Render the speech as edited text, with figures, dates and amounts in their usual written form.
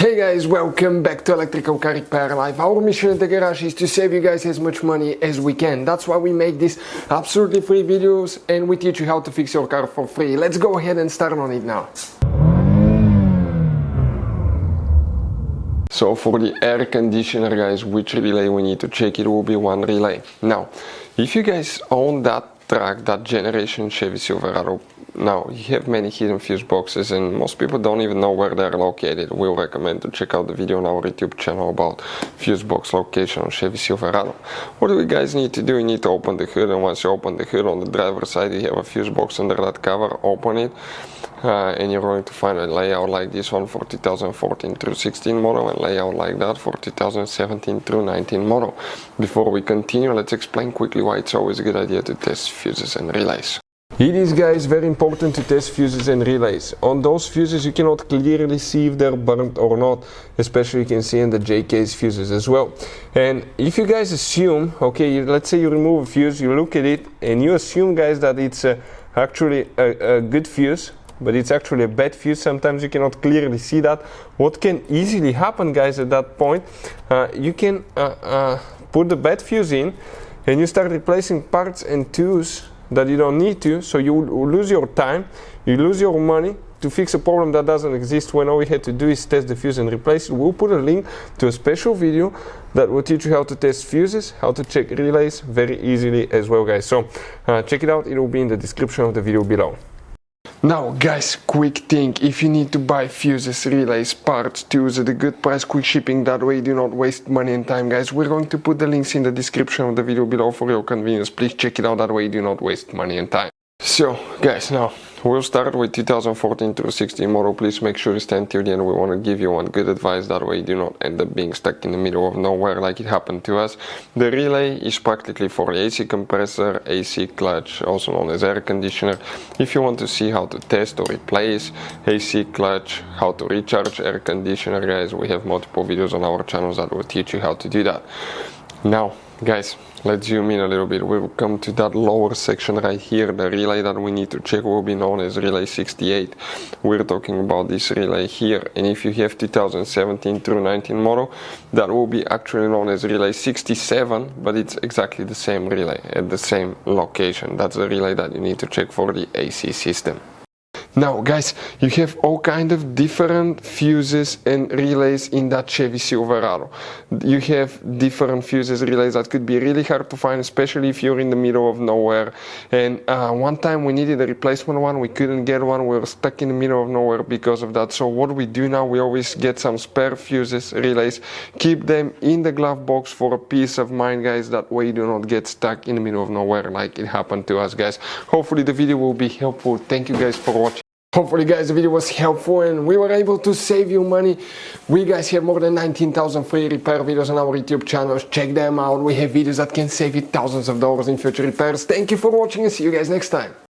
Hey guys, welcome back to Electrical Car Repair Live. Our mission at the garage is to save you guys as much money as we can. That's why we make these absolutely free videos and we teach you how to fix your car for free. Let's go ahead and start on it now. So for the air conditioner, guys, which relay we need to check, it will be one relay. Now, if you guys own that truck, that generation Chevy Silverado, now you have many hidden fuse boxes and most people don't even know where they're located. We'll recommend to check out the video on our YouTube channel about fuse box location on Chevy Silverado. What do you guys need to do? You need to open the hood, and once you open the hood, on the driver's side you have a fuse box under that cover. Open it and you're going to find a layout like this one for 2014 through 16 model and layout like that for 2017 through 19 model. Before we continue, let's explain quickly why it's always a good idea to test fuses and relays. It is, guys, very important to test fuses and relays. On those fuses you cannot clearly see if they're burnt or not, especially you can see in the J-case fuses as well. And if you guys assume, okay, let's say you remove a fuse, you look at it and you assume, guys, that it's actually a good fuse, but it's actually a bad fuse. Sometimes you cannot clearly see that. What can easily happen, guys, at that point, you can put the bad fuse in and you start replacing parts and tools that you don't need to, so you lose your time, you lose your money to fix a problem that doesn't exist, when all we had to do is test the fuse and replace it. We'll put a link to a special video that will teach you how to test fuses, how to check relays very easily as well, guys. So check it out, it will be in the description of the video below. Now guys, quick thing, if you need to buy fuses, relays, parts, tools at a good price, quick shipping, that way you do not waste money and time, guys. We're going to put the links in the description of the video below for your convenience. Please check it out, that way you do not waste money and time. So guys, now we'll start with 2014 through 16 model. Please make sure you stand till the end. We want to give you one good advice, that way you do not end up being stuck in the middle of nowhere like it happened to us. The relay is practically for the AC compressor, AC clutch, also known as air conditioner. If you want to see how to test or replace AC clutch, how to recharge air conditioner, guys, we have multiple videos on our channels that will teach you how to do that. Now guys, let's zoom in a little bit. We'll come to that lower section right here. The relay that we need to check will be known as relay 68. We're talking about this relay here, and if you have 2017 through 19 model, that will be actually known as relay 67, but it's exactly the same relay at the same location. That's the relay that you need to check for the AC system. Now guys, you have all kind of different fuses and relays in that Chevy Silverado. You have different fuses, relays that could be really hard to find, especially if you're in the middle of nowhere. And one time we needed a replacement one, we couldn't get one, we were stuck in the middle of nowhere because of that. So what we do now, we always get some spare fuses, relays, keep them in the glove box for a peace of mind, guys. That way you do not get stuck in the middle of nowhere like it happened to us, guys. Hopefully the video will be helpful. Thank you guys for watching. Hopefully guys the video was helpful and we were able to save you money. We guys have more than 19,000 free repair videos on our YouTube channels. Check them out. We have videos that can save you thousands of dollars in future repairs. Thank you for watching and see you guys next time.